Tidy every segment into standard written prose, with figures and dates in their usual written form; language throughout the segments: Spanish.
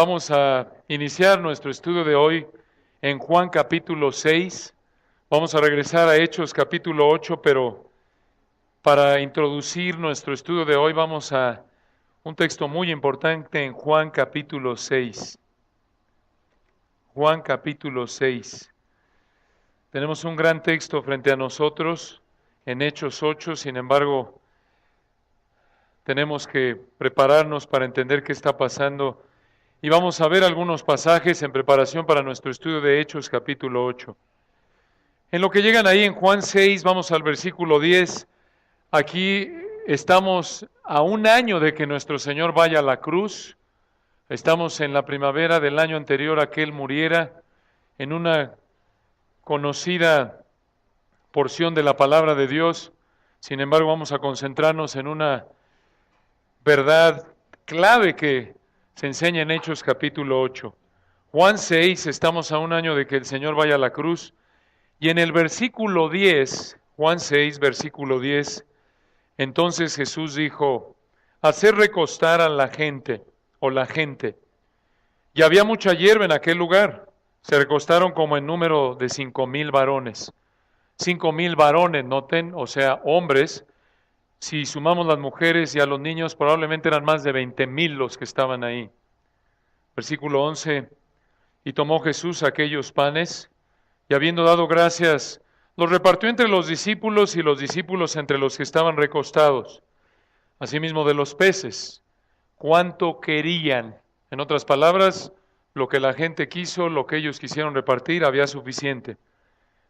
Vamos a iniciar nuestro estudio de hoy en Juan capítulo 6. Vamos a regresar a Hechos capítulo 8, pero para introducir nuestro estudio de hoy vamos a un texto muy importante en Juan capítulo 6. Juan capítulo 6. Tenemos un gran texto frente a nosotros en Hechos 8, sin embargo, tenemos que prepararnos para entender qué está pasando. Y vamos a ver algunos pasajes en preparación para nuestro estudio de Hechos capítulo 8. En lo que llegan ahí en Juan 6, vamos al versículo 10. Aquí estamos a un año de que nuestro Señor vaya a la cruz. Estamos en la primavera del año anterior a que Él muriera, en una conocida porción de la palabra de Dios. Sin embargo, vamos a concentrarnos en una verdad clave que se enseña en Hechos capítulo 8. Juan 6, estamos a un año de que el Señor vaya a la cruz. Y en el versículo 10, Juan 6, versículo 10, entonces Jesús dijo, hacer recostar a la gente, o la gente. Y había mucha hierba en aquel lugar. Se recostaron como en número de 5,000 varones. 5,000 varones, noten, o sea, hombres. Si sumamos las mujeres y a los niños, probablemente eran más de 20,000 los que estaban ahí. Versículo 11, y tomó Jesús aquellos panes, y habiendo dado gracias, los repartió entre los discípulos y los discípulos entre los que estaban recostados. Asimismo de los peces, cuánto querían. En otras palabras, lo que la gente quiso, lo que ellos quisieron repartir, había suficiente.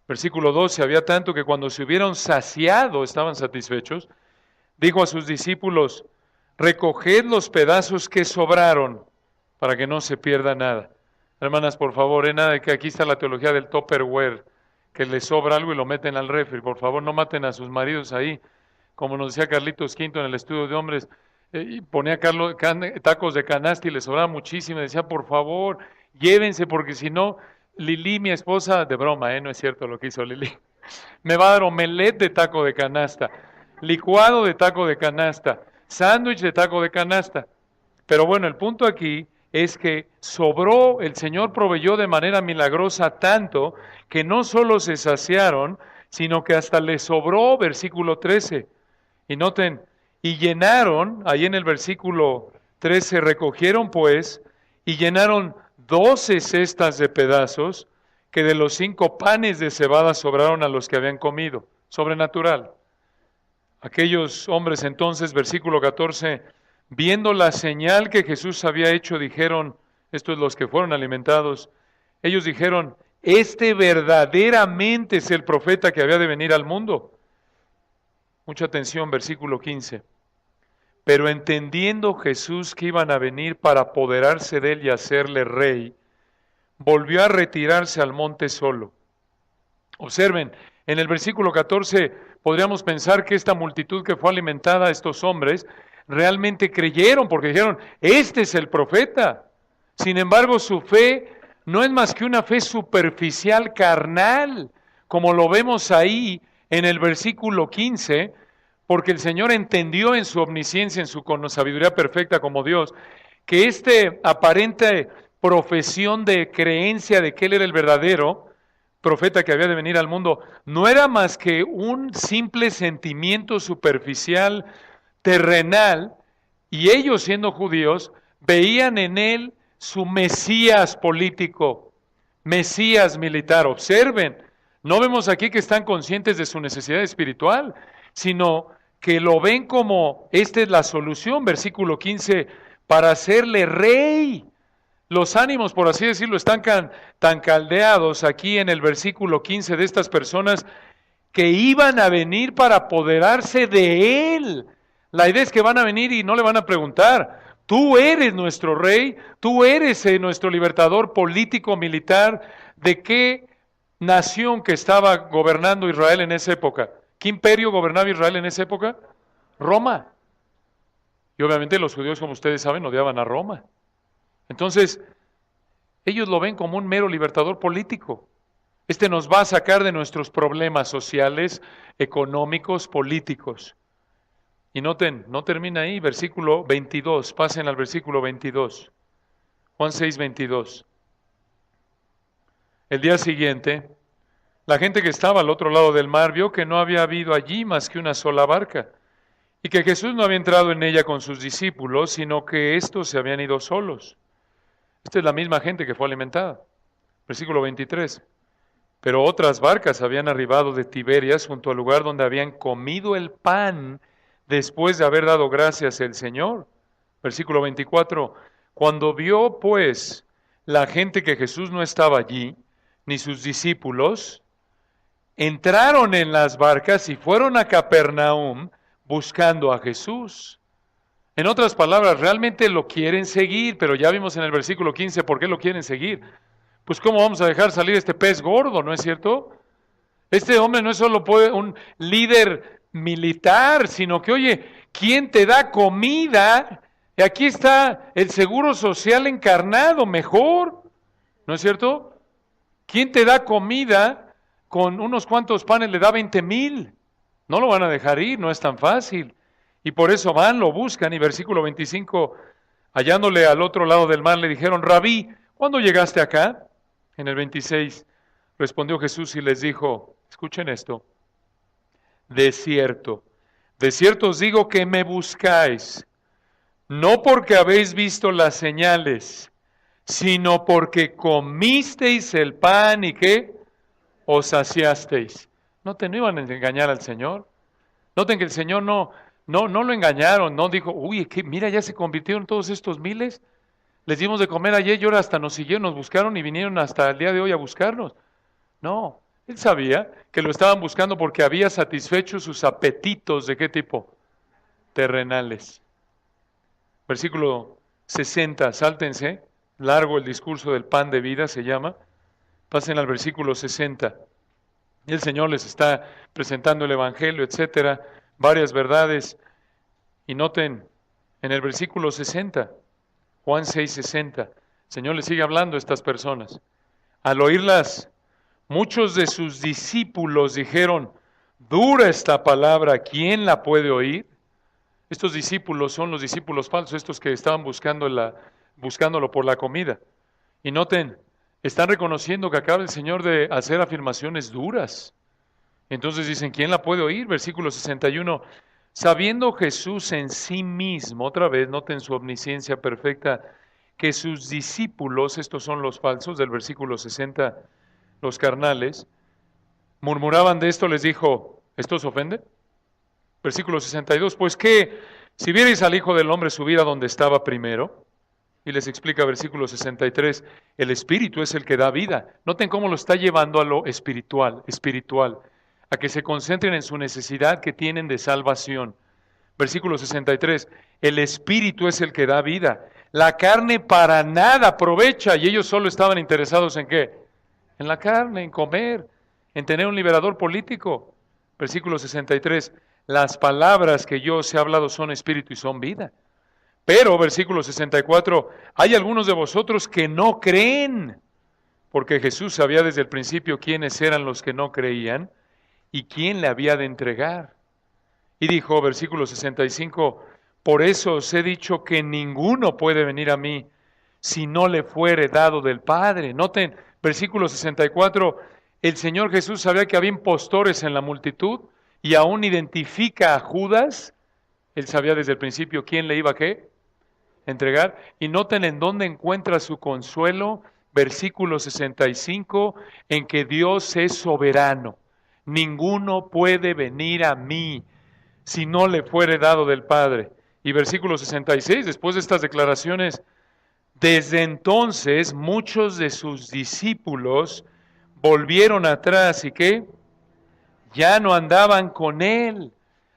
Versículo 12, había tanto que cuando se hubieron saciado, estaban satisfechos, dijo a sus discípulos, recoged los pedazos que sobraron, para que no se pierda nada. Hermanas, por favor, nada de que aquí está la teología del Tupperware, que les sobra algo y lo meten al refri. Por favor, no maten a sus maridos ahí. Como nos decía Carlitos Quinto en el estudio de hombres, y ponía tacos de canasta y les sobraba muchísimo. Decía, por favor, llévense, porque si no, Lili, mi esposa, de broma, no es cierto lo que hizo Lili, me va a dar omelette de taco de canasta, licuado de taco de canasta, sándwich de taco de canasta. Pero bueno, el punto aquí es que sobró, el Señor proveyó de manera milagrosa tanto que no solo se saciaron, sino que hasta les sobró, versículo 13. Y noten, y llenaron, ahí en el versículo 13, recogieron pues, y llenaron 12 cestas de pedazos, que de los 5 panes de cebada sobraron a los que habían comido. Sobrenatural. Aquellos hombres entonces, versículo 14, viendo la señal que Jesús había hecho, dijeron, estos los que fueron alimentados, ellos dijeron, este verdaderamente es el profeta que había de venir al mundo. Mucha atención, versículo 15. Pero entendiendo Jesús que iban a venir para apoderarse de él y hacerle rey, volvió a retirarse al monte solo. Observen, en el versículo 14 podríamos pensar que esta multitud que fue alimentada, estos hombres, realmente creyeron porque dijeron, este es el profeta. Sin embargo, su fe no es más que una fe superficial, carnal, como lo vemos ahí en el versículo 15, porque el Señor entendió en su omnisciencia, en su sabiduría perfecta como Dios, que este aparente profesión de creencia de que Él era el verdadero profeta que había de venir al mundo, no era más que un simple sentimiento superficial, terrenal, y ellos siendo judíos, veían en él su Mesías político, Mesías militar. Observen, no vemos aquí que están conscientes de su necesidad espiritual, sino que lo ven como, esta es la solución, versículo 15, para hacerle rey. Los ánimos, por así decirlo, están tan caldeados aquí en el versículo 15 de estas personas que iban a venir para apoderarse de él. La idea es que van a venir y no le van a preguntar, tú eres nuestro rey, tú eres nuestro libertador político, militar, ¿de qué nación que estaba gobernando Israel en esa época? ¿Qué imperio gobernaba Israel en esa época? Roma. Y obviamente los judíos, como ustedes saben, odiaban a Roma. Entonces, ellos lo ven como un mero libertador político. Este nos va a sacar de nuestros problemas sociales, económicos, políticos. Y noten, no termina ahí, versículo 22, pasen al versículo 22. Juan 6:22. El día siguiente, la gente que estaba al otro lado del mar vio que no había habido allí más que una sola barca, y que Jesús no había entrado en ella con sus discípulos, sino que éstos se habían ido solos. Esta es la misma gente que fue alimentada. Versículo 23. Pero otras barcas habían arribado de Tiberias junto al lugar donde habían comido el pan después de haber dado gracias al Señor. Versículo 24. Cuando vio pues la gente que Jesús no estaba allí, ni sus discípulos, entraron en las barcas y fueron a Capernaum buscando a Jesús. En otras palabras, realmente lo quieren seguir, pero ya vimos en el versículo 15 por qué lo quieren seguir. Pues ¿cómo vamos a dejar salir este pez gordo, no es cierto? Este hombre no es solo un líder militar, sino que, oye, ¿quién te da comida? Y aquí está el seguro social encarnado, mejor, ¿no es cierto? ¿Quién te da comida con unos cuantos panes le da 20,000? No lo van a dejar ir, no es tan fácil. Y por eso van, lo buscan, y versículo 25, hallándole al otro lado del mar, le dijeron, Rabí, ¿cuándo llegaste acá? En el 26 respondió Jesús y les dijo, escuchen esto, de cierto os digo que me buscáis, no porque habéis visto las señales, sino porque comisteis el pan y ¿qué? Os saciasteis. ¿No iban a engañar al Señor? Noten que el Señor no lo engañaron, no dijo, uy, mira, ya se convirtieron todos estos miles. Les dimos de comer ayer y ahora hasta nos siguieron, nos buscaron y vinieron hasta el día de hoy a buscarnos. No, él sabía que lo estaban buscando porque había satisfecho sus apetitos. ¿De qué tipo? Terrenales. Versículo 60, sáltense, largo el discurso del pan de vida se llama. Pasen al versículo 60. Y el Señor les está presentando el Evangelio, etcétera, varias verdades. Y noten en el versículo 60, Juan 6:60, el Señor le sigue hablando a estas personas. Al oírlas, muchos de sus discípulos dijeron, dura esta palabra, ¿quién la puede oír? Estos discípulos son los discípulos falsos, estos que estaban buscándolo por la comida. Y noten, están reconociendo que acaba el Señor de hacer afirmaciones duras. Entonces dicen, ¿quién la puede oír? Versículo 61. Sabiendo Jesús en sí mismo, otra vez, noten su omnisciencia perfecta, que sus discípulos, estos son los falsos, del versículo 60, los carnales, murmuraban de esto, les dijo, ¿esto os ofende? Versículo 62, pues que si vierais al Hijo del Hombre subir a donde estaba primero, y les explica versículo 63, el Espíritu es el que da vida. Noten cómo lo está llevando a lo espiritual, a que se concentren en su necesidad que tienen de salvación. Versículo 63, el Espíritu es el que da vida. La carne para nada aprovecha, y ellos solo estaban interesados ¿en qué? En la carne, en comer, en tener un liberador político. Versículo 63, las palabras que yo os he hablado son espíritu y son vida. Pero, versículo 64, hay algunos de vosotros que no creen, porque Jesús sabía desde el principio quiénes eran los que no creían y quién le había de entregar. Y dijo, versículo 65, por eso os he dicho que ninguno puede venir a mí si no le fuere dado del Padre. Noten, versículo 64, el Señor Jesús sabía que había impostores en la multitud y aún identifica a Judas. Él sabía desde el principio quién le iba a ¿qué? Entregar. Y noten en dónde encuentra su consuelo, versículo 65, en que Dios es soberano. Ninguno puede venir a mí si no le fuere dado del Padre. Y versículo 66, después de estas declaraciones, desde entonces muchos de sus discípulos volvieron atrás y ¿qué? Ya no andaban con él.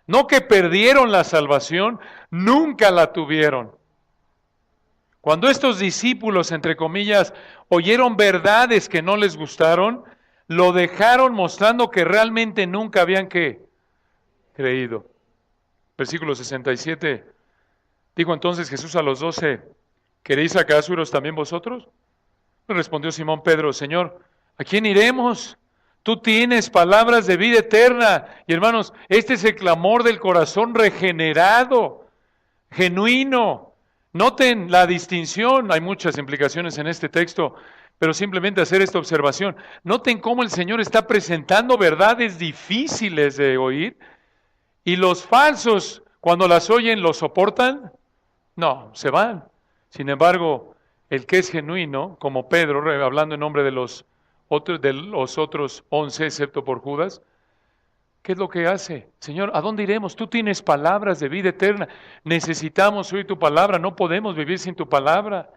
No que perdieron la salvación, nunca la tuvieron. Cuando estos discípulos, entre comillas, oyeron verdades que no les gustaron, lo dejaron mostrando que realmente nunca habían ¿qué? Creído. Versículo 67. Dijo entonces Jesús a los 12, ¿queréis acaso iros también vosotros? Respondió Simón Pedro, Señor, ¿a quién iremos? Tú tienes palabras de vida eterna. Y hermanos, este es el clamor del corazón regenerado, genuino. Noten la distinción, hay muchas implicaciones en este texto, pero simplemente hacer esta observación. Noten cómo el Señor está presentando verdades difíciles de oír y los falsos, cuando las oyen, ¿lo soportan? No, se van. Sin embargo, el que es genuino, como Pedro, hablando en nombre de los otros 11, excepto por Judas, ¿qué es lo que hace? Señor, ¿a dónde iremos? Tú tienes palabras de vida eterna. Necesitamos oír tu palabra. No podemos vivir sin tu palabra.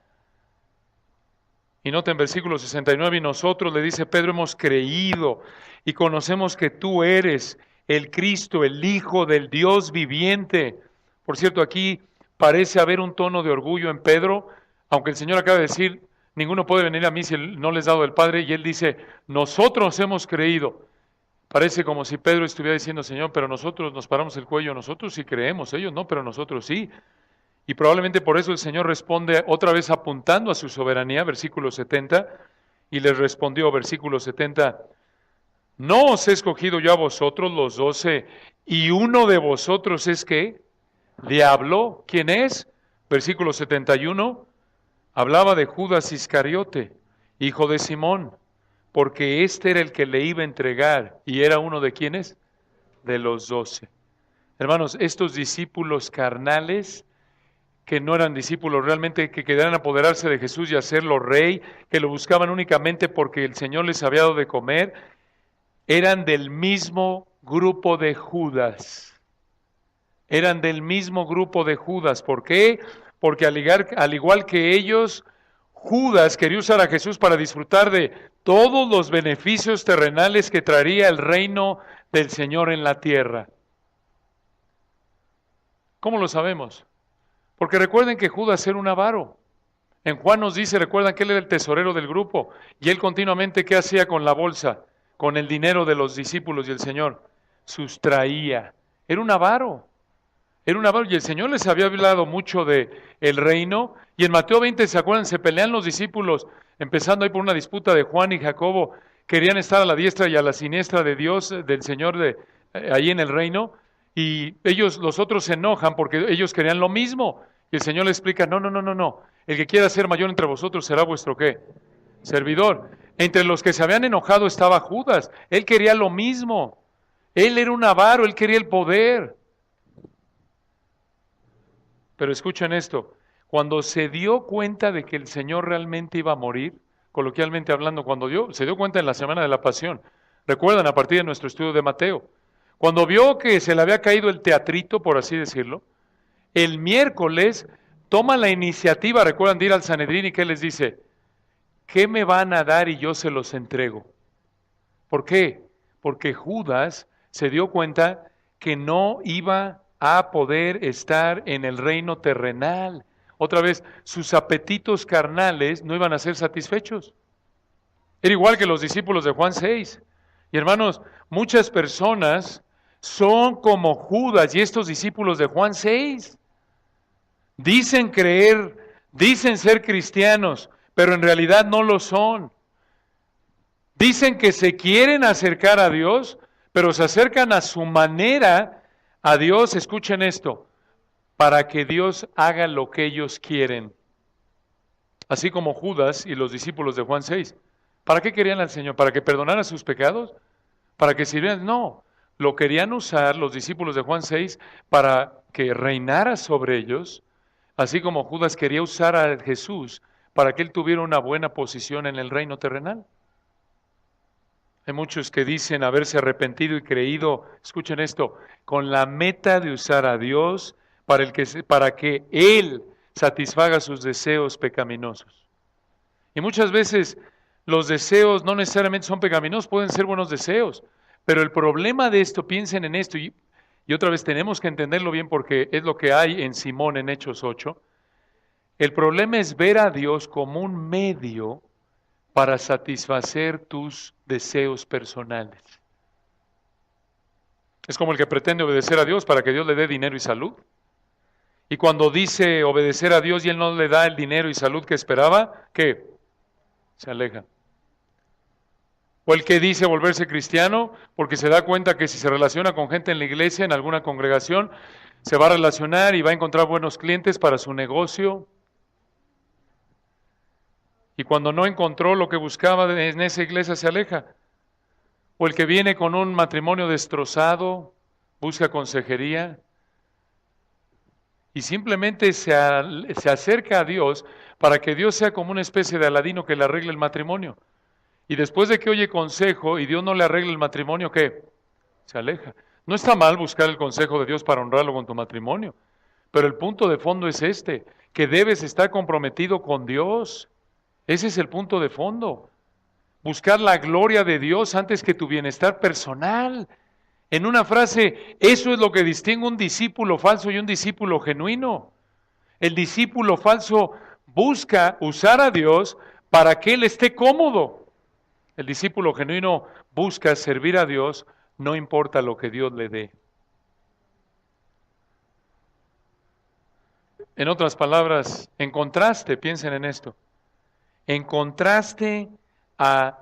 Y nota en versículo 69, y nosotros, le dice Pedro, hemos creído y conocemos que tú eres el Cristo, el Hijo del Dios viviente. Por cierto, aquí parece haber un tono de orgullo en Pedro, aunque el Señor acaba de decir, ninguno puede venir a mí si no les he dado del Padre, y él dice, nosotros hemos creído. Parece como si Pedro estuviera diciendo, Señor, pero nosotros nos paramos el cuello, nosotros sí creemos, ellos no, pero nosotros sí. Y probablemente por eso el Señor responde otra vez apuntando a su soberanía, versículo 70, y les respondió, versículo 70, no os he escogido yo a vosotros los 12, y uno de vosotros es que diablo, ¿quién es? Versículo 71, hablaba de Judas Iscariote, hijo de Simón, porque este era el que le iba a entregar, y era uno de quienes, de los 12. Hermanos, estos discípulos carnales, que no eran discípulos realmente, que querían apoderarse de Jesús y hacerlo rey, que lo buscaban únicamente porque el Señor les había dado de comer, eran del mismo grupo de Judas. Eran del mismo grupo de Judas. ¿Por qué? Porque al igual que ellos, Judas quería usar a Jesús para disfrutar de todos los beneficios terrenales que traería el reino del Señor en la tierra. ¿Cómo lo sabemos? Porque recuerden que Judas era un avaro. En Juan nos dice, recuerdan que él era el tesorero del grupo y él continuamente, ¿qué hacía con la bolsa? Con el dinero de los discípulos y el Señor. Sustraía. Era un avaro. Era un avaro y el Señor les había hablado mucho de el reino. Y en Mateo 20, ¿se acuerdan? Se pelean los discípulos, empezando ahí por una disputa de Juan y Jacobo. Querían estar a la diestra y a la siniestra de Dios, del Señor, ahí en el reino. Y ellos, los otros se enojan porque ellos querían lo mismo. Y el Señor les explica, no. El que quiera ser mayor entre vosotros será vuestro ¿qué? Servidor. Entre los que se habían enojado estaba Judas. Él quería lo mismo. Él era un avaro, él quería el poder. Pero escuchen esto, cuando se dio cuenta de que el Señor realmente iba a morir, coloquialmente hablando, se dio cuenta en la semana de la pasión, recuerdan a partir de nuestro estudio de Mateo, cuando vio que se le había caído el teatrito, por así decirlo, el miércoles toma la iniciativa, recuerdan, de ir al Sanedrín y ¿qué les dice? ¿Qué me van a dar y yo se los entrego? ¿Por qué? Porque Judas se dio cuenta que no iba a poder estar en el reino terrenal. Otra vez, sus apetitos carnales no iban a ser satisfechos. Era igual que los discípulos de Juan 6. Y hermanos, muchas personas son como Judas y estos discípulos de Juan 6. Dicen creer, dicen ser cristianos, pero en realidad no lo son. Dicen que se quieren acercar a Dios, pero se acercan a su manera a Dios, escuchen esto, para que Dios haga lo que ellos quieren. Así como Judas y los discípulos de Juan 6. ¿Para qué querían al Señor? ¿Para que perdonara sus pecados? ¿Para que sirvieran? No, lo querían usar los discípulos de Juan 6 para que reinara sobre ellos, así como Judas quería usar a Jesús para que él tuviera una buena posición en el reino terrenal. Hay muchos que dicen haberse arrepentido y creído, escuchen esto, con la meta de usar a Dios para que Él satisfaga sus deseos pecaminosos. Y muchas veces los deseos no necesariamente son pecaminosos, pueden ser buenos deseos. Pero el problema de esto, piensen en esto, y otra vez tenemos que entenderlo bien porque es lo que hay en Simón en Hechos 8. El problema es ver a Dios como un medio para satisfacer tus deseos personales. Es como el que pretende obedecer a Dios para que Dios le dé dinero y salud. Y cuando dice obedecer a Dios y Él no le da el dinero y salud que esperaba, ¿qué? Se aleja. O el que dice volverse cristiano porque se da cuenta que si se relaciona con gente en la iglesia, en alguna congregación, se va a relacionar y va a encontrar buenos clientes para su negocio. Y cuando no encontró lo que buscaba en esa iglesia, se aleja. O el que viene con un matrimonio destrozado, busca consejería y simplemente se acerca a Dios para que Dios sea como una especie de Aladino que le arregle el matrimonio. Y después de que oye consejo y Dios no le arregle el matrimonio, ¿qué? Se aleja. No está mal buscar el consejo de Dios para honrarlo con tu matrimonio, pero el punto de fondo es este, que debes estar comprometido con Dios. Ese es el punto de fondo. Buscar la gloria de Dios antes que tu bienestar personal. En una frase, eso es lo que distingue un discípulo falso y un discípulo genuino. El discípulo falso busca usar a Dios para que él esté cómodo. El discípulo genuino busca servir a Dios, no importa lo que Dios le dé. En otras palabras, en contraste, piensen en esto, en contraste a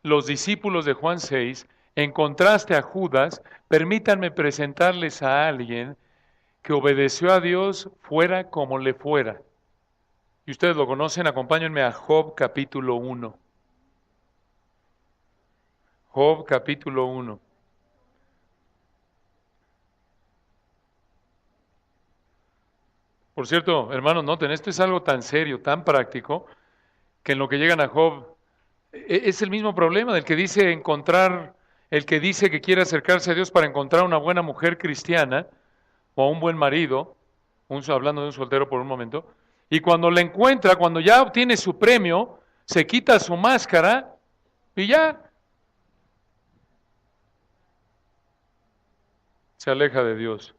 los discípulos de Juan 6, en contraste a Judas, permítanme presentarles a alguien que obedeció a Dios fuera como le fuera. Y ustedes lo conocen, acompáñenme a Job capítulo 1. Job capítulo 1. Por cierto, hermanos, noten, esto es algo tan serio, tan práctico, que en lo que llegan a Job, es el mismo problema del que dice encontrar, el que dice que quiere acercarse a Dios para encontrar una buena mujer cristiana, o a un buen marido, hablando de un soltero por un momento, y cuando la encuentra, cuando ya obtiene su premio, se quita su máscara y ya se aleja de Dios.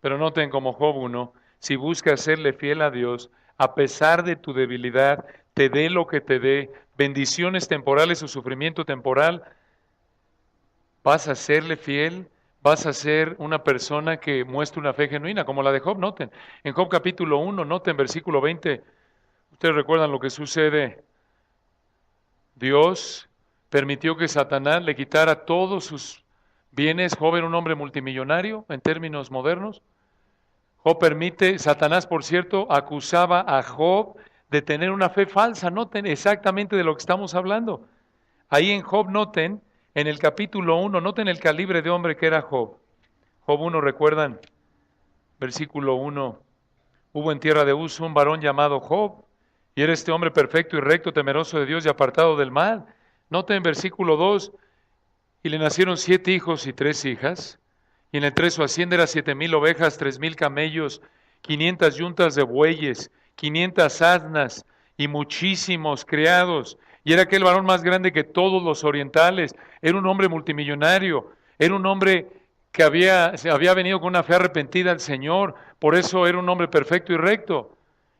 Pero noten como Job 1, si buscas serle fiel a Dios, a pesar de tu debilidad, te dé lo que te dé, bendiciones temporales o sufrimiento temporal, vas a serle fiel, vas a ser una persona que muestre una fe genuina, como la de Job, noten. En Job capítulo 1, noten versículo 20, ustedes recuerdan lo que sucede. Dios permitió que Satanás le quitara todos sus bienes. Job era un hombre multimillonario en términos modernos. Job permite, Satanás, por cierto, acusaba a Job de tener una fe falsa. Noten exactamente de lo que estamos hablando. Ahí en Job, noten, en el capítulo 1, noten el calibre de hombre que era Job. Job 1, recuerdan, versículo 1, hubo en tierra de Uz un varón llamado Job, y era este hombre perfecto y recto, temeroso de Dios y apartado del mal. Noten versículo 2, y le nacieron 7 hijos y 3 hijas, y en entre su hacienda era 7,000 ovejas, 3,000 camellos, 500 yuntas de bueyes, 500 asnas y muchísimos criados. Y era aquel varón más grande que todos los orientales. Era un hombre multimillonario. Era un hombre que había venido con una fe arrepentida al Señor. Por eso era un hombre perfecto y recto.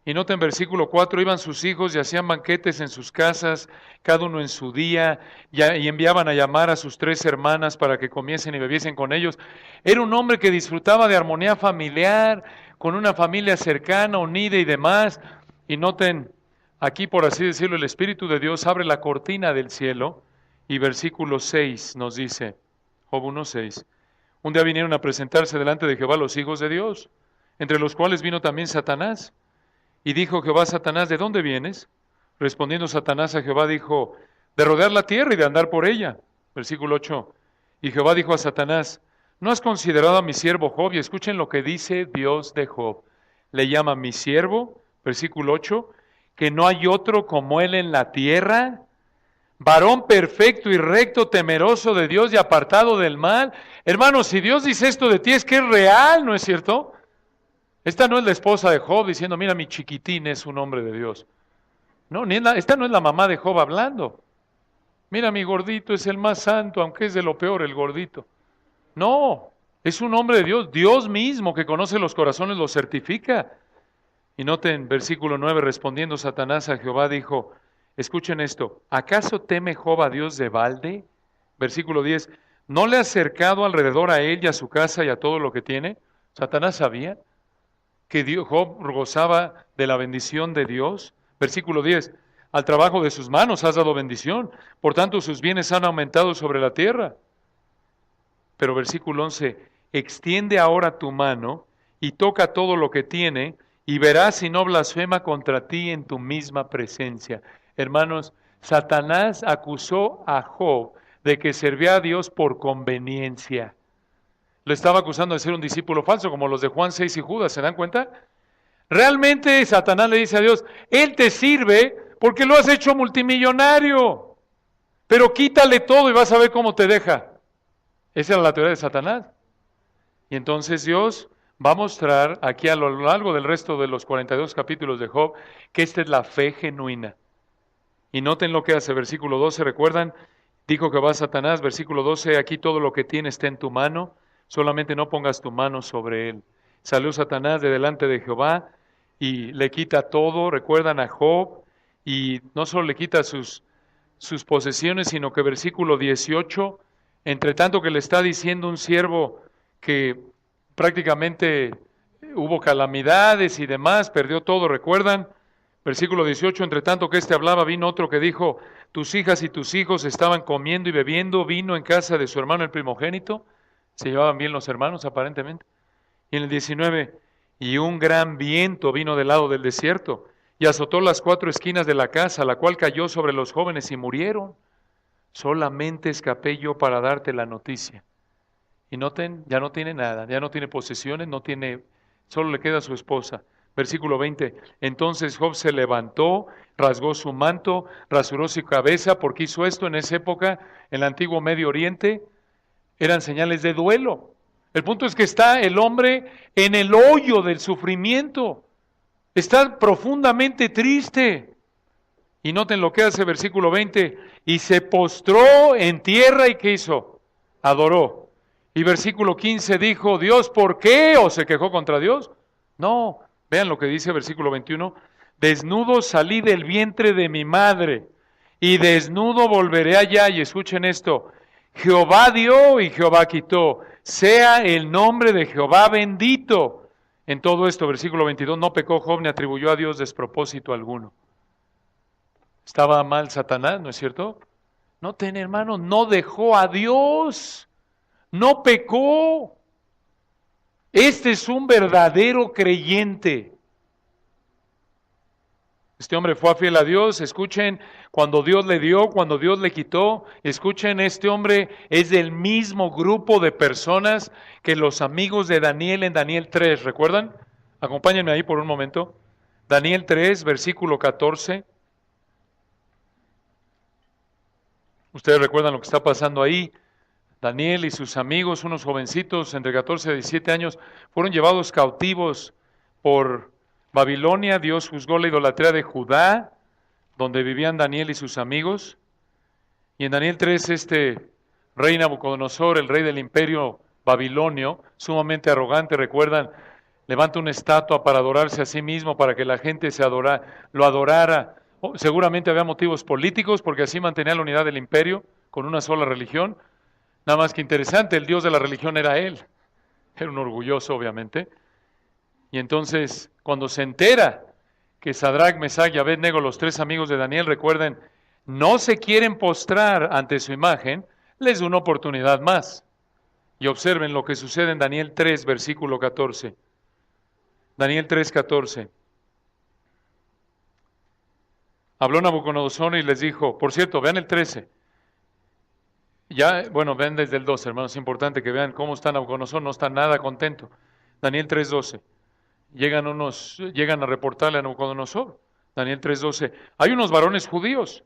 Y nota en versículo 4, iban sus hijos y hacían banquetes en sus casas, cada uno en su día, y enviaban a llamar a sus 3 hermanas para que comiesen y bebiesen con ellos. Era un hombre que disfrutaba de armonía familiar, con una familia cercana, unida y demás. Y noten, aquí por así decirlo, el Espíritu de Dios abre la cortina del cielo, y versículo 6 nos dice, Job 1:6, un día vinieron a presentarse delante de Jehová los hijos de Dios, entre los cuales vino también Satanás. Y dijo Jehová a Satanás, ¿de dónde vienes? Respondiendo Satanás a Jehová dijo, de rodear la tierra y de andar por ella. Versículo 8. Y Jehová dijo a Satanás, ¿no has considerado a mi siervo Job? Y escuchen lo que dice Dios de Job. Le llama mi siervo, versículo 8, que no hay otro como él en la tierra, varón perfecto y recto, temeroso de Dios y apartado del mal. Hermanos, si Dios dice esto de ti es que es real, ¿no es cierto? Esta no es la esposa de Job diciendo, mira, mi chiquitín es un hombre de Dios. No, esta no es la mamá de Job hablando. Mira, mi gordito es el más santo, aunque es de lo peor el gordito. No, es un hombre de Dios. Dios mismo que conoce los corazones lo certifica. Y noten, versículo 9, respondiendo Satanás a Jehová dijo, escuchen esto, ¿acaso teme Job a Dios de balde? Versículo 10, ¿no le ha acercado alrededor a él y a su casa y a todo lo que tiene? Satanás sabía que Job gozaba de la bendición de Dios. Versículo 10, Al trabajo de sus manos has dado bendición. Por tanto, sus bienes han aumentado sobre la tierra. Pero versículo 11, extiende ahora tu mano y toca todo lo que tiene y verás si no blasfema contra ti en tu misma presencia. Hermanos, Satanás acusó a Job de que servía a Dios por conveniencia. Lo estaba acusando de ser un discípulo falso, como los de Juan 6 y Judas, ¿se dan cuenta? Realmente Satanás le dice a Dios, Él te sirve porque lo has hecho multimillonario, pero quítale todo y vas a ver cómo te deja. Esa era la teoría de Satanás. Y entonces Dios va a mostrar aquí a lo largo del resto de los 42 capítulos de Job que esta es la fe genuina. Y noten lo que hace, versículo 12, ¿recuerdan? Dijo que va Satanás, versículo 12, aquí todo lo que tienes está en tu mano, solamente no pongas tu mano sobre él. Salió Satanás de delante de Jehová y le quita todo, recuerdan a Job, y no solo le quita sus posesiones, sino que versículo 18, entre tanto que le está diciendo un siervo que prácticamente hubo calamidades y demás, perdió todo, ¿recuerdan? Versículo 18, entre tanto que éste hablaba, vino otro que dijo, tus hijas y tus hijos estaban comiendo y bebiendo vino en casa de su hermano el primogénito. Se llevaban bien los hermanos aparentemente. Y en el 19, y un gran viento vino del lado del desierto y azotó las 4 esquinas de la casa, la cual cayó sobre los jóvenes y murieron. Solamente escapé yo para darte la noticia. Y noten, ya no tiene nada, ya no tiene posesiones, solo le queda su esposa. Versículo 20, entonces Job se levantó, rasgó su manto, rasuró su cabeza, porque hizo esto en esa época, en el antiguo Medio Oriente, eran señales de duelo. El punto es que está el hombre en el hoyo del sufrimiento, está profundamente triste. Y noten lo que hace versículo 20, y se postró en tierra y ¿qué hizo? Adoró. Y versículo 15 dijo, Dios, ¿por qué? ¿O se quejó contra Dios? No, vean lo que dice versículo 21, desnudo salí del vientre de mi madre y desnudo volveré allá. Y escuchen esto, Jehová dio y Jehová quitó, sea el nombre de Jehová bendito. En todo esto, versículo 22, no pecó Job ni atribuyó a Dios despropósito alguno. Estaba mal Satanás, ¿no es cierto? No, hermano, no dejó a Dios, no pecó. Este es un verdadero creyente. Este hombre fue fiel a Dios, escuchen, cuando Dios le dio, cuando Dios le quitó, escuchen, este hombre es del mismo grupo de personas que los amigos de Daniel en Daniel 3, ¿recuerdan? Acompáñenme ahí por un momento. Daniel 3, versículo 14. Ustedes recuerdan lo que está pasando ahí. Daniel y sus amigos, unos jovencitos entre 14 y 17 años, fueron llevados cautivos por Babilonia. Dios juzgó la idolatría de Judá, donde vivían Daniel y sus amigos. Y en Daniel 3, este rey Nabucodonosor, el rey del imperio babilonio, sumamente arrogante, recuerdan, levanta una estatua para adorarse a sí mismo, para que la gente lo adorara. Seguramente había motivos políticos, porque así mantenía la unidad del imperio, con una sola religión. Nada más que interesante, el Dios de la religión era él. Era un orgulloso, obviamente. Y entonces, cuando se entera que Sadrach, Mesach y Abed-Nego, los 3 amigos de Daniel, recuerden, no se quieren postrar ante su imagen, les da una oportunidad más. Y observen lo que sucede en Daniel 3, versículo 14. Daniel 3, 14. Habló Nabucodonosor y les dijo, por cierto, vean el 13. Vean desde el 12, hermanos, es importante que vean cómo está Nabucodonosor, no está nada contento. Daniel 3:12. Llegan a reportarle a Nabucodonosor. Daniel 3:12. Hay unos varones judíos,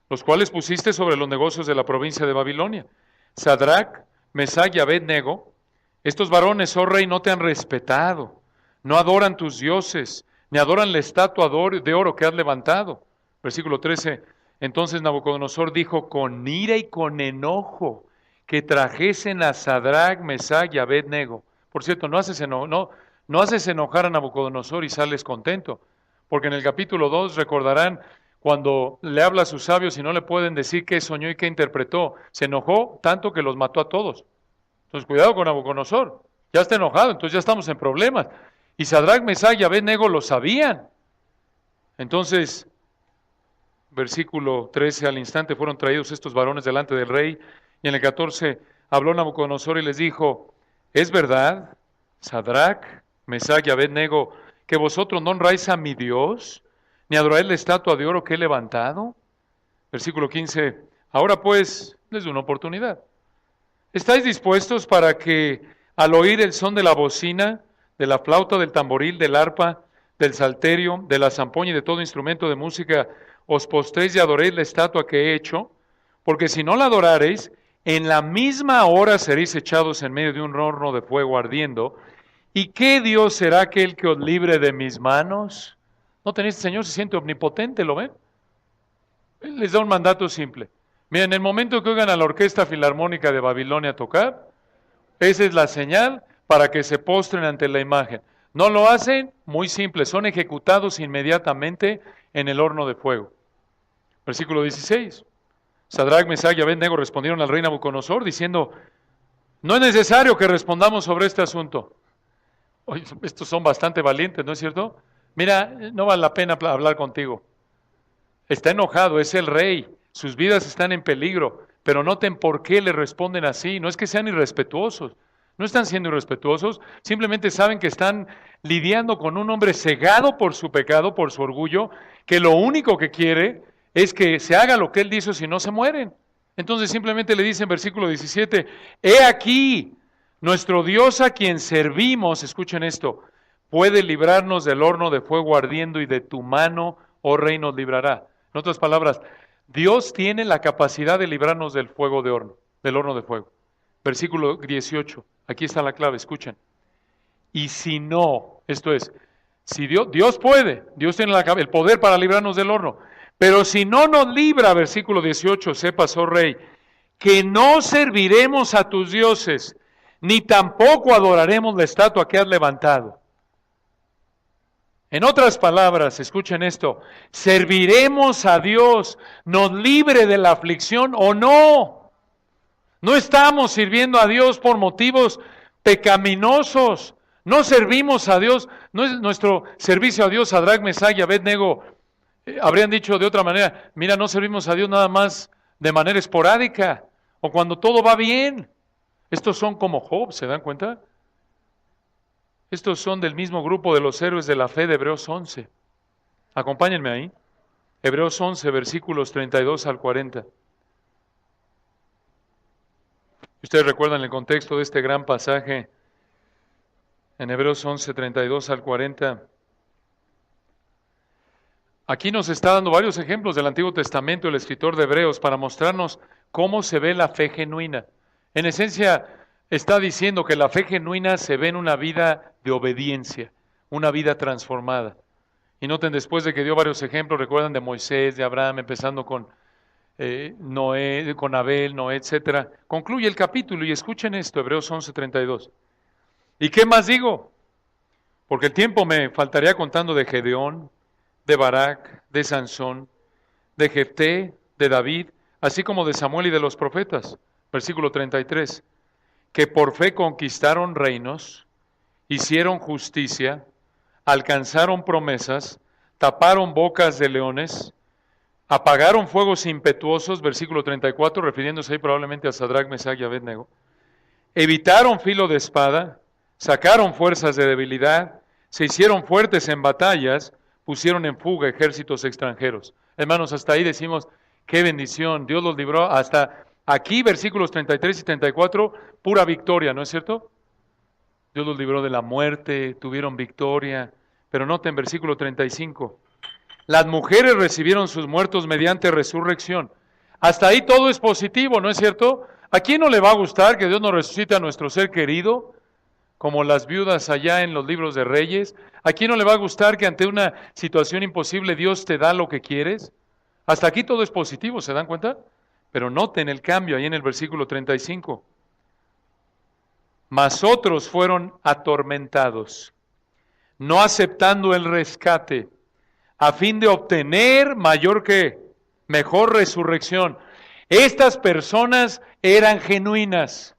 los cuales pusiste sobre los negocios de la provincia de Babilonia. Sadrach, Mesach y Abed-Nego, estos varones, oh rey, no te han respetado, no adoran tus dioses, ni adoran la estatua de oro que has levantado. Versículo 13. Entonces Nabucodonosor dijo con ira y con enojo que trajesen a Sadrach, Mesach y Abed-Nego. Por cierto, no haces enojar a Nabucodonosor y sales contento, porque en el capítulo 2 recordarán cuando le habla a sus sabios y no le pueden decir qué soñó y qué interpretó. Se enojó tanto que los mató a todos. Entonces cuidado con Nabucodonosor, ya está enojado, entonces ya estamos en problemas. Y Sadrach, Mesach y Abed-Nego lo sabían. Entonces versículo 13, al instante fueron traídos estos varones delante del rey, y en el 14 habló Nabucodonosor y les dijo, ¿es verdad, Sadrach, Mesach y Abed-nego, que vosotros no honráis a mi Dios, ni adoráis la estatua de oro que he levantado? Versículo 15, ahora pues les doy una oportunidad. ¿Estáis dispuestos para que al oír el son de la bocina, de la flauta, del tamboril, del arpa, del salterio, de la zampoña y de todo instrumento de música, os postréis y adoréis la estatua que he hecho? Porque si no la adorareis, en la misma hora seréis echados en medio de un horno de fuego ardiendo. ¿Y qué Dios será aquel que os libre de mis manos? ¿No tenéis, el Señor se siente omnipotente, lo ven? Él les da un mandato simple. Miren, en el momento que oigan a la Orquesta Filarmónica de Babilonia tocar, esa es la señal para que se postren ante la imagen. No lo hacen, muy simple, son ejecutados inmediatamente en el horno de fuego. Versículo 16. Sadrach, Mesach y Abed-nego respondieron al rey Nabucodonosor diciendo, no es necesario que respondamos sobre este asunto. Oye, estos son bastante valientes, ¿no es cierto? Mira, no vale la pena hablar contigo. Está enojado, es el rey, sus vidas están en peligro, pero noten por qué le responden así. No es que sean irrespetuosos, no están siendo irrespetuosos, simplemente saben que están lidiando con un hombre cegado por su pecado, por su orgullo, que lo único que quiere es que se haga lo que él dice, si no se mueren. Entonces simplemente le dice en versículo 17, he aquí, nuestro Dios a quien servimos, escuchen esto, puede librarnos del horno de fuego ardiendo y de tu mano, oh rey, nos librará. En otras palabras, Dios tiene la capacidad de librarnos del fuego de horno, del horno de fuego. Versículo 18, aquí está la clave, escuchen. Y si no, esto es, si Dios puede, Dios tiene el poder para librarnos del horno, pero si no nos libra, versículo 18, sepas, oh rey, que no serviremos a tus dioses, ni tampoco adoraremos la estatua que has levantado. En otras palabras, escuchen esto, ¿serviremos a Dios, nos libre de la aflicción o no? No estamos sirviendo a Dios por motivos pecaminosos, no servimos a Dios, no es nuestro servicio a Dios, Sadrach, Mesach y Abed-nego, habrían dicho de otra manera, mira, no servimos a Dios nada más de manera esporádica, o cuando todo va bien. Estos son como Job, ¿se dan cuenta? Estos son del mismo grupo de los héroes de la fe de Hebreos 11. Acompáñenme ahí. Hebreos 11, versículos 32 al 40. Ustedes recuerdan el contexto de este gran pasaje en Hebreos 11, 32 al 40. Aquí nos está dando varios ejemplos del Antiguo Testamento, el escritor de Hebreos, para mostrarnos cómo se ve la fe genuina. En esencia, está diciendo que la fe genuina se ve en una vida de obediencia, una vida transformada. Y noten, después de que dio varios ejemplos, recuerdan de Moisés, de Abraham, empezando con Noé, con Abel, Noé, etcétera. Concluye el capítulo y escuchen esto, Hebreos 11:32. ¿Y qué más digo? Porque el tiempo me faltaría contando de Gedeón, de Barak, de Sansón, de Jefté, de David, así como de Samuel y de los profetas. Versículo 33. Que por fe conquistaron reinos, hicieron justicia, alcanzaron promesas, taparon bocas de leones, apagaron fuegos impetuosos, versículo 34, refiriéndose ahí probablemente a Sadrach, Mesach y Abed-nego, evitaron filo de espada, sacaron fuerzas de debilidad, se hicieron fuertes en batallas, pusieron en fuga ejércitos extranjeros. Hermanos, hasta ahí decimos, qué bendición, Dios los libró hasta aquí, versículos 33 y 34, pura victoria, ¿no es cierto? Dios los libró de la muerte, tuvieron victoria. Pero noten versículo 35. Las mujeres recibieron sus muertos mediante resurrección. Hasta ahí todo es positivo, ¿no es cierto? ¿A quién no le va a gustar que Dios nos resucite a nuestro ser querido? Como las viudas allá en los libros de Reyes. ¿A quién no le va a gustar que ante una situación imposible Dios te da lo que quieres? Hasta aquí todo es positivo, ¿se dan cuenta? Pero noten el cambio ahí en el versículo 35. Mas otros fueron atormentados, no aceptando el rescate, a fin de obtener mejor resurrección. Estas personas eran genuinas.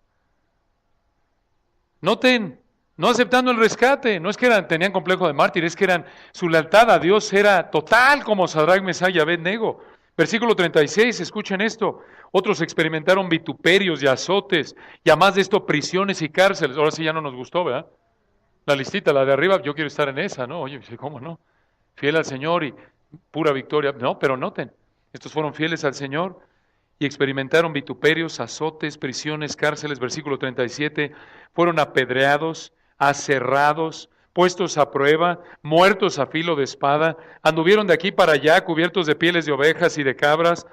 Noten, no aceptando el rescate, no es que tenían complejo de mártir, es que su lealtad a Dios era total como Sadrach, Mesach y Abed-nego. Versículo 36, escuchen esto. Otros experimentaron vituperios y azotes, y además de esto prisiones y cárceles. Ahora sí ya no nos gustó, ¿verdad? La listita, la de arriba, yo quiero estar en esa, ¿no? Oye, ¿cómo no? Fiel al Señor y pura victoria. No, pero noten, estos fueron fieles al Señor y experimentaron vituperios, azotes, prisiones, cárceles. Versículo 37, fueron apedreados, aserrados, puestos a prueba, muertos a filo de espada, anduvieron de aquí para allá cubiertos de pieles de ovejas y de cabras,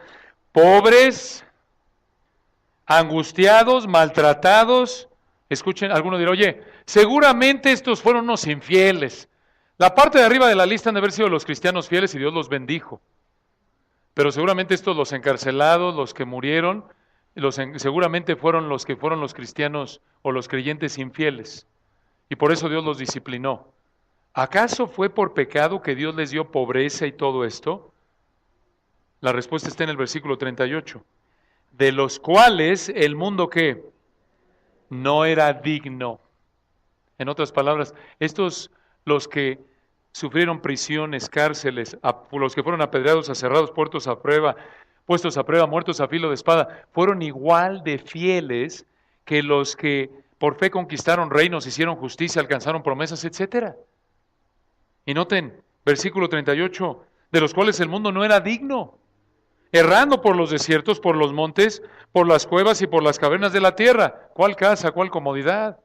pobres, angustiados, maltratados. Escuchen, alguno dirá, oye, seguramente estos fueron unos infieles. La parte de arriba de la lista han de haber sido los cristianos fieles y Dios los bendijo. Pero seguramente estos, los encarcelados, los que murieron, seguramente fueron los que fueron los cristianos o los creyentes infieles. Y por eso Dios los disciplinó. ¿Acaso fue por pecado que Dios les dio pobreza y todo esto? La respuesta está en el versículo 38. De los cuales el mundo, ¿qué? No era digno. En otras palabras, estos, los que sufrieron prisiones, cárceles, los que fueron apedreados, aserrados, puestos a prueba, muertos a filo de espada, fueron igual de fieles que los que por fe conquistaron reinos, hicieron justicia, alcanzaron promesas, etcétera. Y noten, versículo 38, de los cuales el mundo no era digno, errando por los desiertos, por los montes, por las cuevas y por las cavernas de la tierra. ¿Cuál casa, cuál comodidad?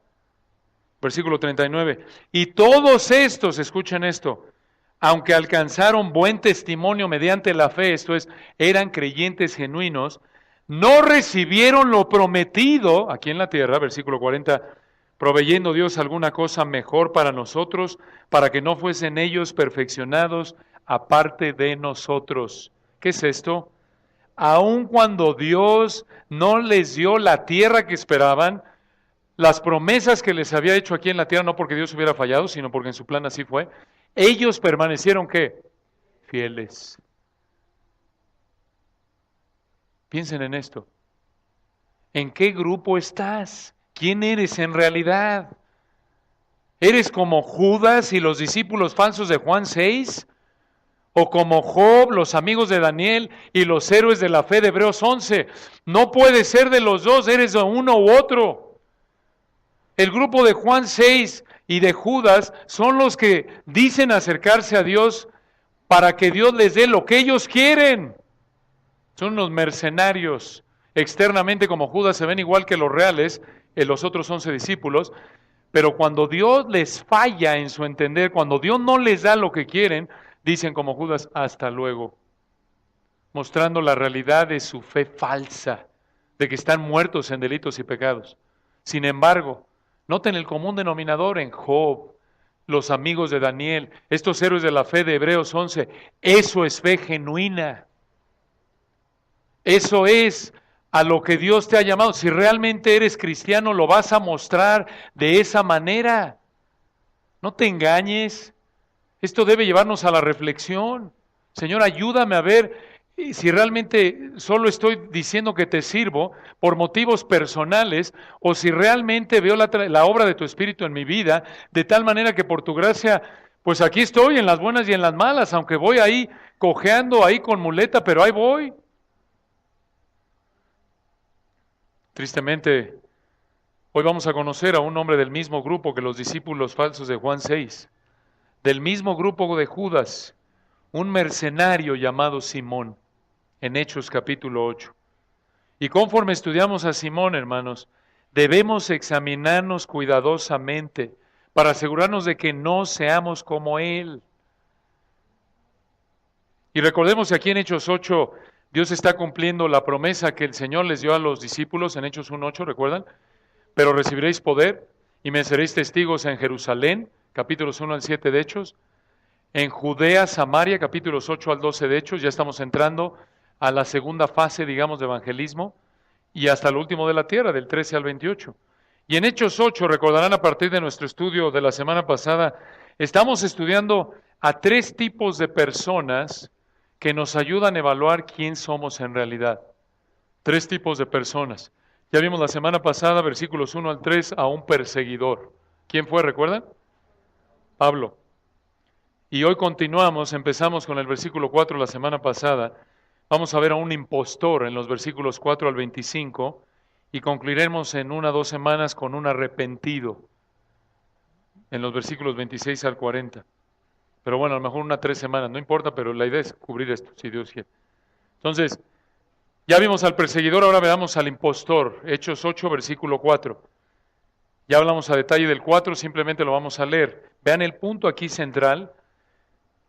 Versículo 39. Y todos estos, escuchen esto, aunque alcanzaron buen testimonio mediante la fe, esto es, eran creyentes genuinos, no recibieron lo prometido aquí en la tierra, versículo 40, proveyendo Dios alguna cosa mejor para nosotros, para que no fuesen ellos perfeccionados aparte de nosotros. ¿Qué es esto? Aun cuando Dios no les dio la tierra que esperaban, las promesas que les había hecho aquí en la tierra, no porque Dios hubiera fallado, sino porque en su plan así fue, ellos permanecieron, ¿qué? Fieles. Piensen en esto. ¿En qué grupo estás? ¿Quién eres en realidad? ¿Eres como Judas y los discípulos falsos de Juan 6? ¿O como Job, los amigos de Daniel y los héroes de la fe de Hebreos 11? No puede ser de los dos, eres de uno u otro. El grupo de Juan 6 y de Judas son los que dicen acercarse a Dios para que Dios les dé lo que ellos quieren. Son unos mercenarios. Externamente, como Judas, se ven igual que los reales, los otros 11 discípulos, pero cuando Dios les falla en su entender, cuando Dios no les da lo que quieren, dicen como Judas, hasta luego, mostrando la realidad de su fe falsa, de que están muertos en delitos y pecados. Sin embargo, noten el común denominador en Job, los amigos de Daniel, estos héroes de la fe de Hebreos 11, eso es fe genuina. Eso es a lo que Dios te ha llamado. Si realmente eres cristiano, lo vas a mostrar de esa manera. No te engañes. Esto debe llevarnos a la reflexión. Señor, ayúdame a ver si realmente solo estoy diciendo que te sirvo por motivos personales o si realmente veo la obra de tu Espíritu en mi vida, de tal manera que por tu gracia, pues aquí estoy en las buenas y en las malas, aunque voy ahí cojeando ahí con muleta, pero ahí voy. Tristemente, hoy vamos a conocer a un hombre del mismo grupo que los discípulos falsos de Juan 6, del mismo grupo de Judas, un mercenario llamado Simón, en Hechos capítulo 8. Y conforme estudiamos a Simón, hermanos, debemos examinarnos cuidadosamente para asegurarnos de que no seamos como él. Y recordemos que aquí en Hechos 8, Dios está cumpliendo la promesa que el Señor les dio a los discípulos en Hechos 1:8, ¿recuerdan? Pero recibiréis poder y me seréis testigos en Jerusalén, capítulos 1 al 7 de Hechos, en Judea, Samaria, capítulos 8 al 12 de Hechos, ya estamos entrando a la segunda fase, digamos, de evangelismo, y hasta el último de la tierra, del 13 al 28. Y en Hechos 8, recordarán a partir de nuestro estudio de la semana pasada, estamos estudiando a 3 tipos de personas que nos ayudan a evaluar quién somos en realidad. 3 tipos de personas. Ya vimos la semana pasada, versículos 1 al 3, a un perseguidor. ¿Quién fue, recuerdan? Pablo. Y hoy continuamos, empezamos con el versículo 4 la semana pasada, Vamos a ver a un impostor en los versículos 4 al 25 y concluiremos en 1 o 2 semanas con un arrepentido en los versículos 26 al 40. Pero bueno, a lo mejor 1 o 3 semanas, no importa, pero la idea es cubrir esto, si Dios quiere. Entonces, ya vimos al perseguidor, ahora veamos al impostor. Hechos 8, versículo 4. Ya hablamos a detalle del 4, simplemente lo vamos a leer. Vean el punto aquí central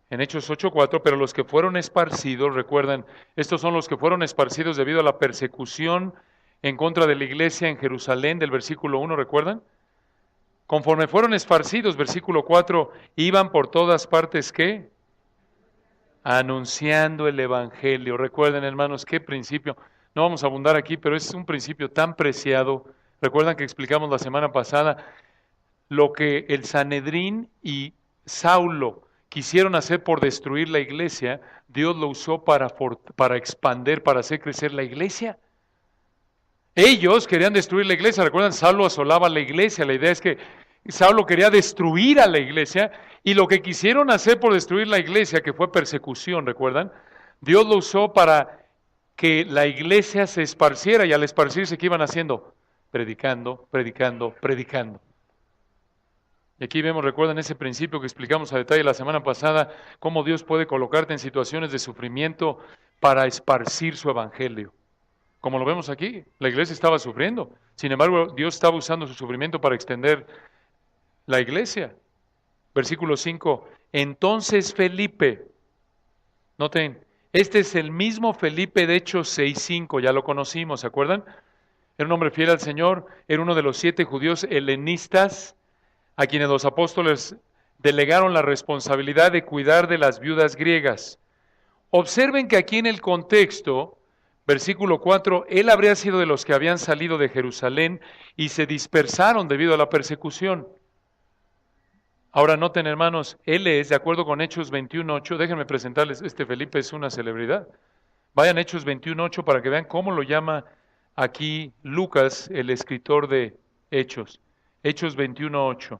en Hechos 8:4, pero los que fueron esparcidos, recuerdan, estos son los que fueron esparcidos debido a la persecución en contra de la iglesia en Jerusalén del versículo 1, ¿recuerdan? Conforme fueron esparcidos, versículo 4, iban por todas partes, ¿qué? Anunciando el evangelio. Recuerden, hermanos, qué principio. No vamos a abundar aquí, pero es un principio tan preciado. Recuerdan que explicamos la semana pasada lo que el Sanedrín y Saulo quisieron hacer por destruir la iglesia, Dios lo usó para expandir, para hacer crecer la iglesia. Ellos querían destruir la iglesia, recuerdan, Saulo asolaba la iglesia, la idea es que Saulo quería destruir a la iglesia y lo que quisieron hacer por destruir la iglesia, que fue persecución, recuerdan, Dios lo usó para que la iglesia se esparciera y al esparcirse, ¿qué iban haciendo? Predicando, predicando, predicando. Y aquí vemos, recuerdan ese principio que explicamos a detalle la semana pasada, cómo Dios puede colocarte en situaciones de sufrimiento para esparcir su evangelio. Como lo vemos aquí, la iglesia estaba sufriendo. Sin embargo, Dios estaba usando su sufrimiento para extender la iglesia. Versículo 5. Entonces Felipe, noten, este es el mismo Felipe de Hechos 6:5, ya lo conocimos, ¿se acuerdan? Era un hombre fiel al Señor, era uno de los 7 judíos helenistas a quienes los apóstoles delegaron la responsabilidad de cuidar de las viudas griegas. Observen que aquí en el contexto, versículo 4, él habría sido de los que habían salido de Jerusalén y se dispersaron debido a la persecución. Ahora noten, hermanos, él es, de acuerdo con Hechos 21:8, déjenme presentarles, este Felipe es una celebridad. Vayan a Hechos 21:8 para que vean cómo lo llama aquí Lucas, el escritor de Hechos. Hechos 21:8.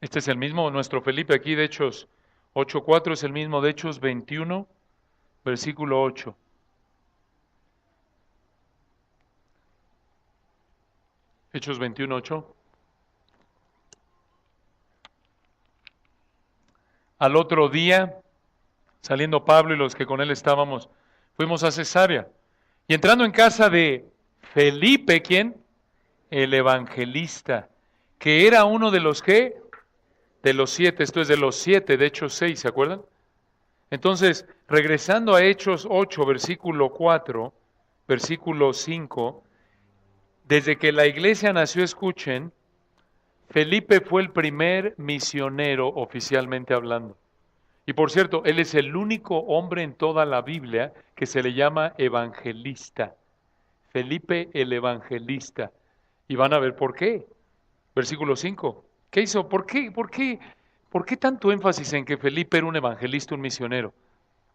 Este es el mismo, nuestro Felipe aquí de Hechos 8:4 es el mismo de Hechos 21, versículo 8. Hechos 21:8. Al otro día, saliendo Pablo y los que con él estábamos, fuimos a Cesarea. Y entrando en casa de Felipe, ¿quién? El evangelista, que era uno de los que de los 7, esto es de los 7, de Hechos 6, ¿se acuerdan? Entonces, regresando a Hechos 8, versículo 4, versículo 5, desde que la iglesia nació, escuchen, Felipe fue el primer misionero oficialmente hablando. Y por cierto, él es el único hombre en toda la Biblia que se le llama evangelista. Felipe el evangelista. Y van a ver por qué. Versículo 5. ¿Qué hizo? ¿Por qué tanto énfasis en que Felipe era un evangelista, un misionero?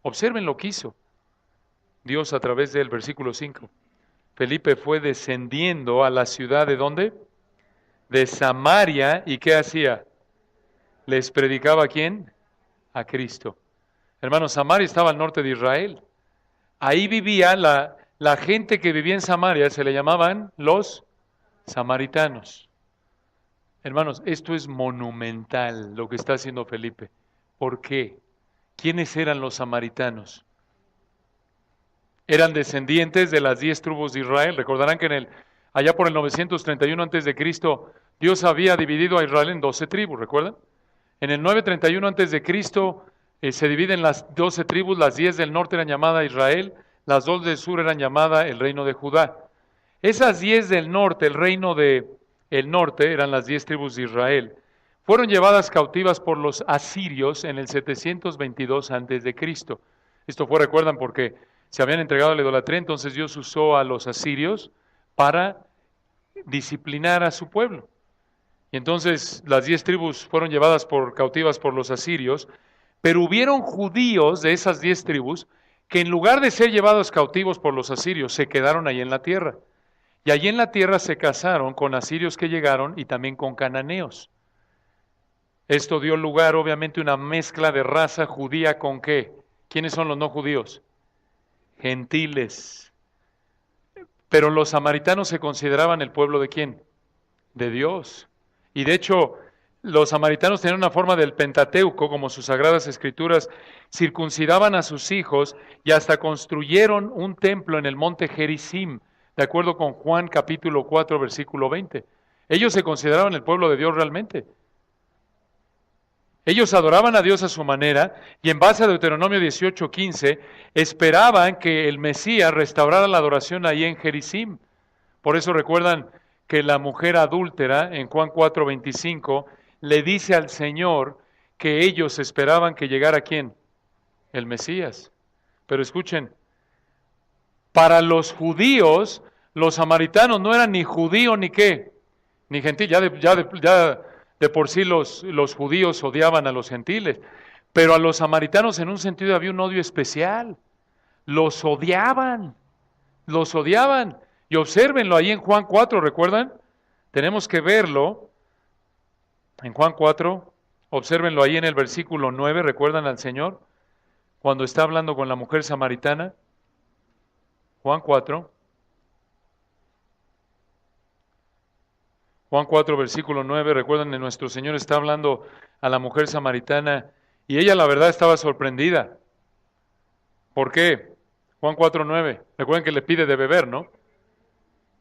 Observen lo que hizo Dios a través del versículo 5. Felipe fue descendiendo a la ciudad ¿de dónde? De Samaria. ¿Y qué hacía? ¿Les predicaba a quién? A Cristo. Hermanos, Samaria estaba al norte de Israel. Ahí vivía la gente que vivía en Samaria, se le llamaban los samaritanos. Hermanos, esto es monumental lo que está haciendo Felipe. ¿Por qué? ¿Quiénes eran los samaritanos? Eran descendientes de las 10 tribus de Israel. Recordarán que allá por el 931 a.C., Dios había dividido a Israel en 12 tribus, ¿recuerdan? En el 931 a.C. Se dividen las 12 tribus, las 10 del norte eran llamadas Israel, las 2 del sur eran llamadas el reino de Judá. Esas 10 del norte, el reino de el norte, eran las 10 tribus de Israel, fueron llevadas cautivas por los asirios en el 722 a.C. Esto fue, recuerdan, porque se habían entregado a la idolatría, entonces Dios usó a los asirios para disciplinar a su pueblo. Y entonces las 10 tribus fueron llevadas cautivas por los asirios, pero hubieron judíos de esas 10 tribus que en lugar de ser llevados cautivos por los asirios, se quedaron ahí en la tierra. Y allí en la tierra se casaron con asirios que llegaron y también con cananeos. Esto dio lugar obviamente a una mezcla de raza judía con ¿qué? ¿Quiénes son los no judíos? Gentiles. Pero los samaritanos se consideraban el pueblo ¿de quién? De Dios. Y de hecho, los samaritanos tenían una forma del Pentateuco, como sus sagradas escrituras, circuncidaban a sus hijos y hasta construyeron un templo en el monte Gerizim, de acuerdo con Juan capítulo 4, versículo 20. Ellos se consideraban el pueblo de Dios realmente. Ellos adoraban a Dios a su manera y en base a Deuteronomio 18:15 esperaban que el Mesías restaurara la adoración ahí en Gerizim. Por eso recuerdan que la mujer adúltera en Juan 4:25 le dice al Señor que ellos esperaban que llegara ¿quién? El Mesías. Pero escuchen, para los judíos, los samaritanos no eran ni judío ni qué, ni gentil. Ya de por sí los judíos odiaban a los gentiles, pero a los samaritanos en un sentido había un odio especial. Los odiaban. Y obsérvenlo ahí en Juan 4, ¿recuerdan? Tenemos que verlo en Juan 4, obsérvenlo ahí en el versículo 9, ¿recuerdan al Señor? Cuando está hablando con la mujer samaritana. Juan 4, versículo 9, recuerdan que nuestro Señor está hablando a la mujer samaritana y ella la verdad estaba sorprendida. ¿Por qué? Juan 4:9, recuerden que le pide de beber, ¿no?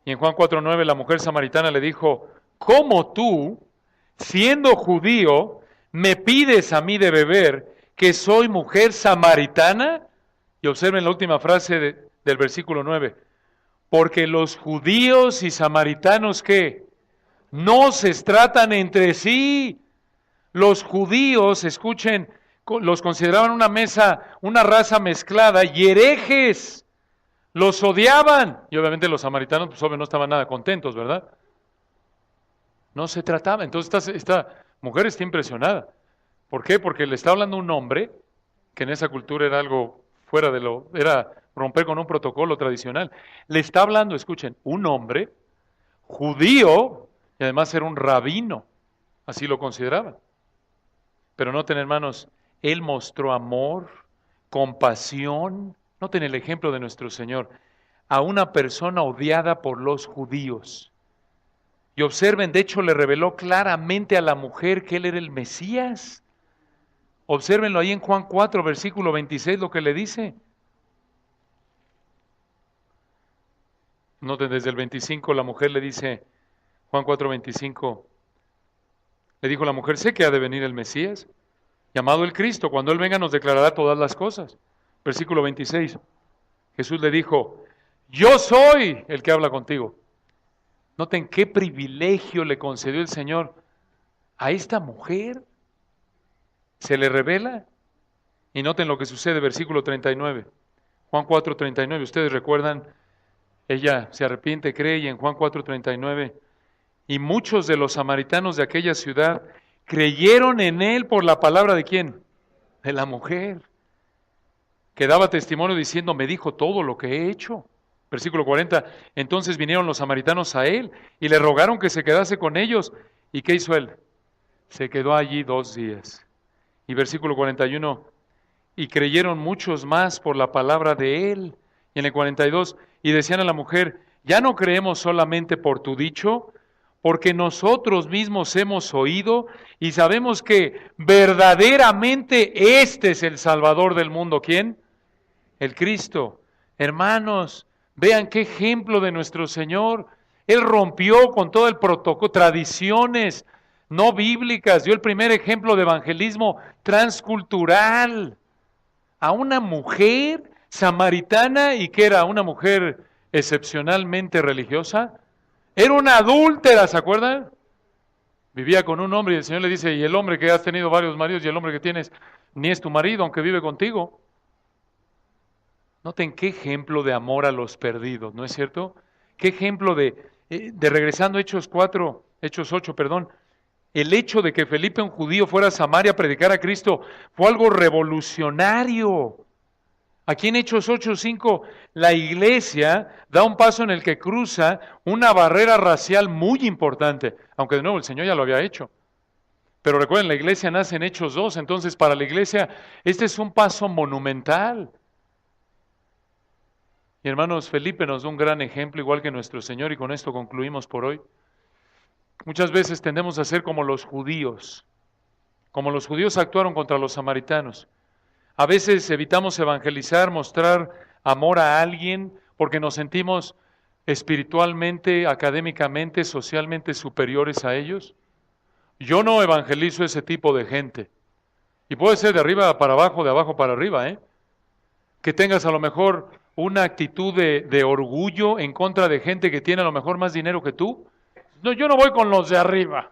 Y en Juan 4:9 la mujer samaritana le dijo, ¿cómo tú, siendo judío, me pides a mí de beber que soy mujer samaritana? Y observen la última frase del versículo 9, porque los judíos y samaritanos, ¿qué? No se tratan entre sí. Los judíos, escuchen, los consideraban una raza mezclada y herejes. Los odiaban. Y obviamente los samaritanos, pues obvio, no estaban nada contentos, ¿verdad? No se trataba. Entonces esta mujer está impresionada. ¿Por qué? Porque le está hablando un hombre, que en esa cultura era algo fuera era romper con un protocolo tradicional. Le está hablando, escuchen, un hombre judío, y además era un rabino, así lo consideraban. Pero noten, hermanos, él mostró amor, compasión. Noten el ejemplo de nuestro Señor, a una persona odiada por los judíos. Y observen, de hecho le reveló claramente a la mujer que él era el Mesías. Obsérvenlo ahí en Juan 4, versículo 26, lo que le dice. Noten, desde el 25 la mujer le dice, Juan 4:25, le dijo la mujer, sé que ha de venir el Mesías, llamado el Cristo, cuando Él venga nos declarará todas las cosas. Versículo 26, Jesús le dijo, yo soy el que habla contigo. Noten qué privilegio le concedió el Señor a esta mujer. Se le revela. Y noten lo que sucede, versículo 39, Juan 4:39, ustedes recuerdan, ella se arrepiente, cree, y en Juan 4:39, y muchos de los samaritanos de aquella ciudad creyeron en él por la palabra ¿de quién? De la mujer, que daba testimonio diciendo, me dijo todo lo que he hecho. Versículo 40, entonces vinieron los samaritanos a él y le rogaron que se quedase con ellos. ¿Y qué hizo él? Se quedó allí 2 días. Y versículo 41, y creyeron muchos más por la palabra de él. Y en el 42, y decían a la mujer, ya no creemos solamente por tu dicho, porque nosotros mismos hemos oído y sabemos que verdaderamente este es el Salvador del mundo. ¿Quién? El Cristo. Hermanos, vean qué ejemplo de nuestro Señor. Él rompió con todo el protocolo, tradiciones no bíblicas, dio el primer ejemplo de evangelismo transcultural a una mujer samaritana, y que era una mujer excepcionalmente religiosa. Era una adúltera, ¿se acuerdan? Vivía con un hombre y el Señor le dice, y el hombre que has tenido varios maridos y el hombre que tienes ni es tu marido, aunque vive contigo. Noten qué ejemplo de amor a los perdidos, ¿no es cierto? Qué ejemplo de regresando a Hechos 8, el hecho de que Felipe, un judío, fuera a Samaria a predicar a Cristo fue algo revolucionario. Aquí en Hechos 8:5, la iglesia da un paso en el que cruza una barrera racial muy importante, aunque de nuevo el Señor ya lo había hecho. Pero recuerden, la iglesia nace en Hechos 2, entonces para la iglesia este es un paso monumental. Y hermanos, Felipe nos da un gran ejemplo, igual que nuestro Señor, y con esto concluimos por hoy. Muchas veces tendemos a ser como los judíos actuaron contra los samaritanos. A veces evitamos evangelizar, mostrar amor a alguien porque nos sentimos espiritualmente, académicamente, socialmente superiores a ellos. Yo no evangelizo ese tipo de gente. Y puede ser de arriba para abajo, de abajo para arriba, ¿eh? Que tengas a lo mejor una actitud de orgullo en contra de gente que tiene a lo mejor más dinero que tú. No, yo no voy con los de arriba.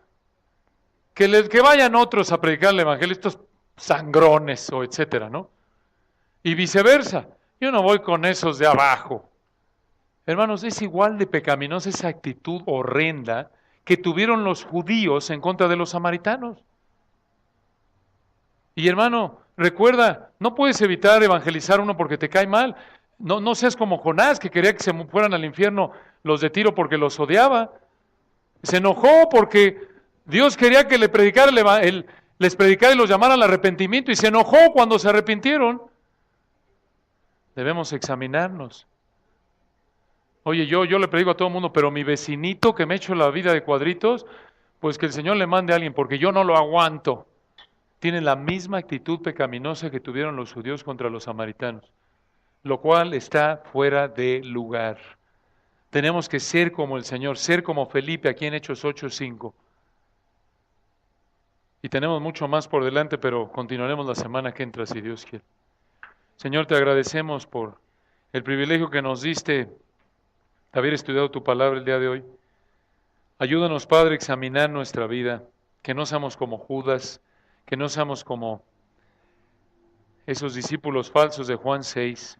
Que vayan otros a predicar el evangelio, estos sangrones o etcétera, ¿no? Y viceversa. Yo no voy con esos de abajo. Hermanos, es igual de pecaminosa esa actitud horrenda que tuvieron los judíos en contra de los samaritanos. Y hermano, recuerda, no puedes evitar evangelizar a uno porque te cae mal. No seas como Jonás, que quería que se fueran al infierno los de Tiro porque los odiaba. Se enojó porque Dios quería que les predicara y los llamara al arrepentimiento, y se enojó cuando se arrepintieron. Debemos examinarnos. Oye, yo le predico a todo el mundo, pero mi vecinito que me ha hecho la vida de cuadritos, pues que el Señor le mande a alguien, porque yo no lo aguanto. Tienen la misma actitud pecaminosa que tuvieron los judíos contra los samaritanos, lo cual está fuera de lugar. Tenemos que ser como el Señor, ser como Felipe aquí en Hechos 8:5. Y tenemos mucho más por delante, pero continuaremos la semana que entra, si Dios quiere. Señor, te agradecemos por el privilegio que nos diste de haber estudiado tu palabra el día de hoy. Ayúdanos, Padre, a examinar nuestra vida, que no seamos como Judas, que no seamos como esos discípulos falsos de Juan 6.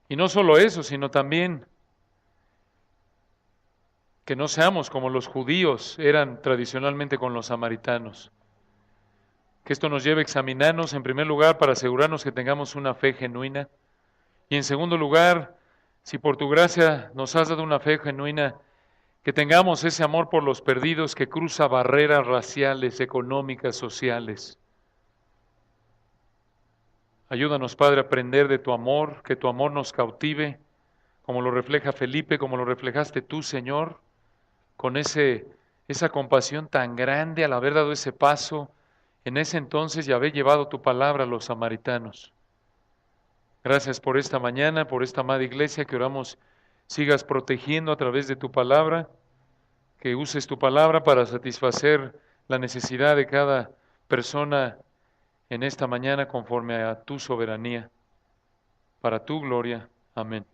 Y no solo eso, sino también que no seamos como los judíos eran tradicionalmente con los samaritanos. Que esto nos lleve a examinarnos en primer lugar para asegurarnos que tengamos una fe genuina. Y en segundo lugar, si por tu gracia nos has dado una fe genuina, que tengamos ese amor por los perdidos que cruza barreras raciales, económicas, sociales. Ayúdanos, Padre, a aprender de tu amor, que tu amor nos cautive, como lo refleja Felipe, como lo reflejaste tú, Señor, con esa compasión tan grande al haber dado ese paso en ese entonces y haber llevado tu palabra a los samaritanos. Gracias por esta mañana, por esta amada iglesia que oramos sigas protegiendo a través de tu palabra, que uses tu palabra para satisfacer la necesidad de cada persona en esta mañana conforme a tu soberanía, para tu gloria. Amén.